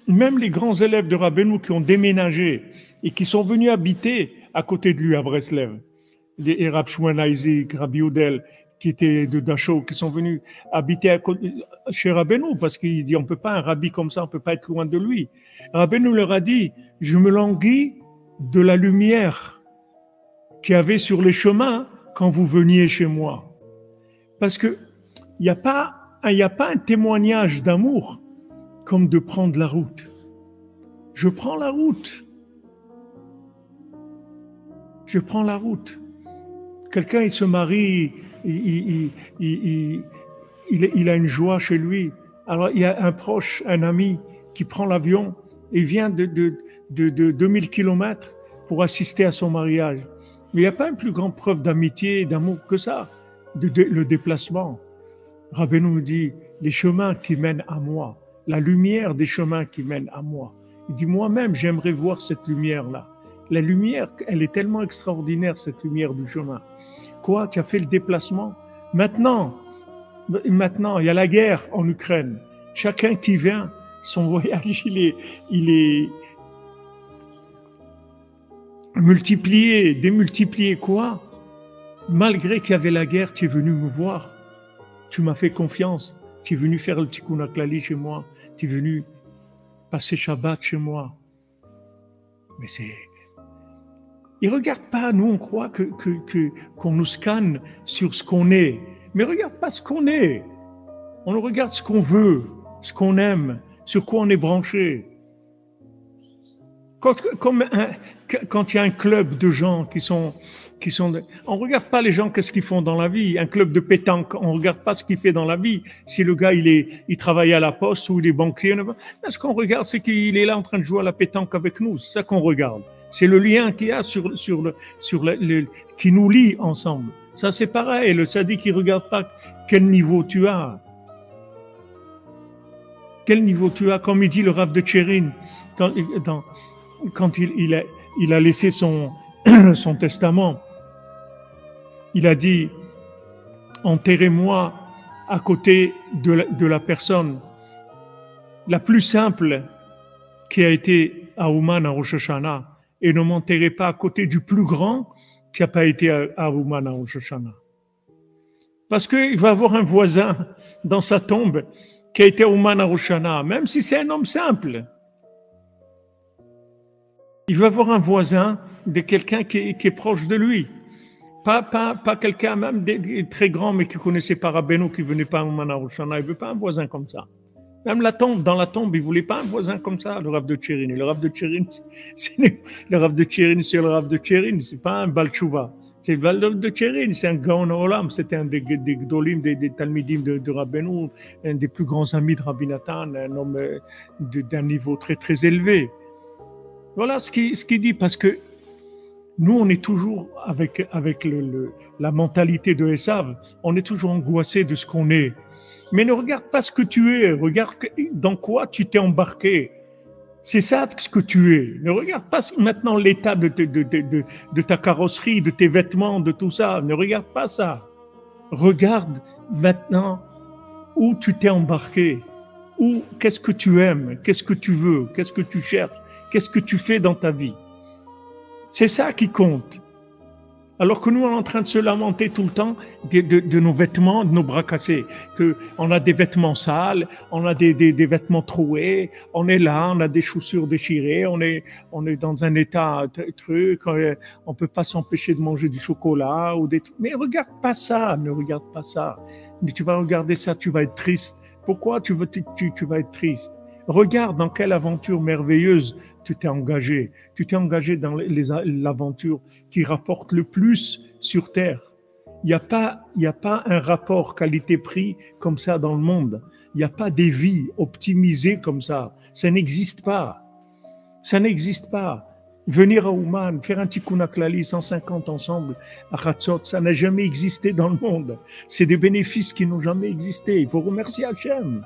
même les grands élèves de Rabbeinu qui ont déménagé et qui sont venus habiter à côté de lui à Breslev, les Rab Shmuel Isaac, Rabbi Udel, qui étaient de Dachau, qui sont venus habiter chez Rabbeinu, parce qu'il dit on ne peut pas, un rabbi comme ça, on ne peut pas être loin de lui. Rabbeinu leur a dit, je me languis de la lumière qu'il y avait sur les chemins quand vous veniez chez moi. Parce qu'il n'y a pas un témoignage d'amour comme de prendre la route. Je prends la route. Je prends la route. Quelqu'un, il se marie, il a une joie chez lui. Alors, il y a un proche, un ami qui prend l'avion et vient de 2000 kilomètres pour assister à son mariage. Mais il n'y a pas une plus grande preuve d'amitié et d'amour que ça, le déplacement. Rabbeinu nous dit, les chemins qui mènent à moi, la lumière des chemins qui mènent à moi. Il dit, moi-même, j'aimerais voir cette lumière-là. La lumière, elle est tellement extraordinaire, cette lumière du chemin. Quoi, tu as fait le déplacement? Maintenant, il y a la guerre en Ukraine. Chacun qui vient, son voyage, il est multiplié, démultiplié. Quoi? Malgré qu'il y avait la guerre, tu es venu me voir. Tu m'as fait confiance. Tu es venu faire le Tikkun HaKlali chez moi. Tu es venu passer Shabbat chez moi. Mais c'est... Ils ne regardent pas, nous on croit qu'on nous scanne sur ce qu'on est. Mais regarde pas ce qu'on est. On regarde ce qu'on veut, ce qu'on aime, sur quoi on est branché. Quand il y a un club de gens qui sont on ne regarde pas les gens, qu'est-ce qu'ils font dans la vie. Un club de pétanque, on ne regarde pas ce qu'il fait dans la vie. Si le gars, il travaille à la poste ou il est banquier, ce qu'on regarde, c'est qu'il est là en train de jouer à la pétanque avec nous. C'est ça qu'on regarde. C'est le lien qu'il y a qui nous lie ensemble. Ça, c'est pareil. Le tzaddik, il ne regarde pas quel niveau tu as. Quel niveau tu as, comme il dit le Rav de Tchérin, quand il a laissé son testament, il a dit, enterrez-moi à côté de la personne la plus simple qui a été à Ouman, à Rosh Hashanah, et ne m'enterrez pas à côté du plus grand qui n'a pas été à Ouman, à Rosh Hashanah. Parce qu'il va avoir un voisin dans sa tombe qui a été à Ouman, à Rosh Hashanah, même si c'est un homme simple. Il va avoir un voisin de quelqu'un qui est proche de lui. Pas quelqu'un même très grand, mais qui ne connaissait pas Rabbeinu, qui ne venait pas à Ouman, à Rosh Hashanah. Il ne veut pas un voisin comme ça. Même dans la tombe, il ne voulait pas un voisin comme ça, le Rav de Tchérin. Le Rav de Tchérin, c'est le Rav de Tchérin, c'est pas un Baal Tshuva. C'est le Rav de Tchérin, c'est un Gaon Olam, c'était un des Gdolim, des Talmidim de Rabbeinu, un des plus grands amis de Rabbi Nathan, un homme d'un niveau très très élevé. Voilà ce qu'il dit, parce que nous, on est toujours avec la mentalité de Esav, on est toujours angoissé de ce qu'on est. Mais ne regarde pas ce que tu es, regarde dans quoi tu t'es embarqué. C'est ça ce que tu es. Ne regarde pas maintenant l'état de ta carrosserie, de tes vêtements, de tout ça. Ne regarde pas ça. Regarde maintenant où tu t'es embarqué. Qu'est-ce que tu aimes, qu'est-ce que tu veux, qu'est-ce que tu cherches, qu'est-ce que tu fais dans ta vie. C'est ça qui compte. Alors que nous, on est en train de se lamenter tout le temps de nos vêtements, de nos bras cassés. On a des vêtements sales, on a des vêtements troués, on est là, on a des chaussures déchirées, on est dans un état truc, on peut pas s'empêcher de manger du chocolat ou des trucs. Mais regarde pas ça, ne regarde pas ça. Mais tu vas regarder ça, tu vas être triste. Pourquoi tu vas être triste? Regarde dans quelle aventure merveilleuse tu t'es engagé. Tu t'es engagé dans l'aventure qui rapporte le plus sur Terre. Il n'y a pas un rapport qualité-prix comme ça dans le monde. Il n'y a pas des vies optimisées comme ça. Ça n'existe pas. Ça n'existe pas. Venir à Ouman, faire un Tikkun HaKlali 150 ensemble à Hatzot, ça n'a jamais existé dans le monde. C'est des bénéfices qui n'ont jamais existé. Il faut remercier Hachem.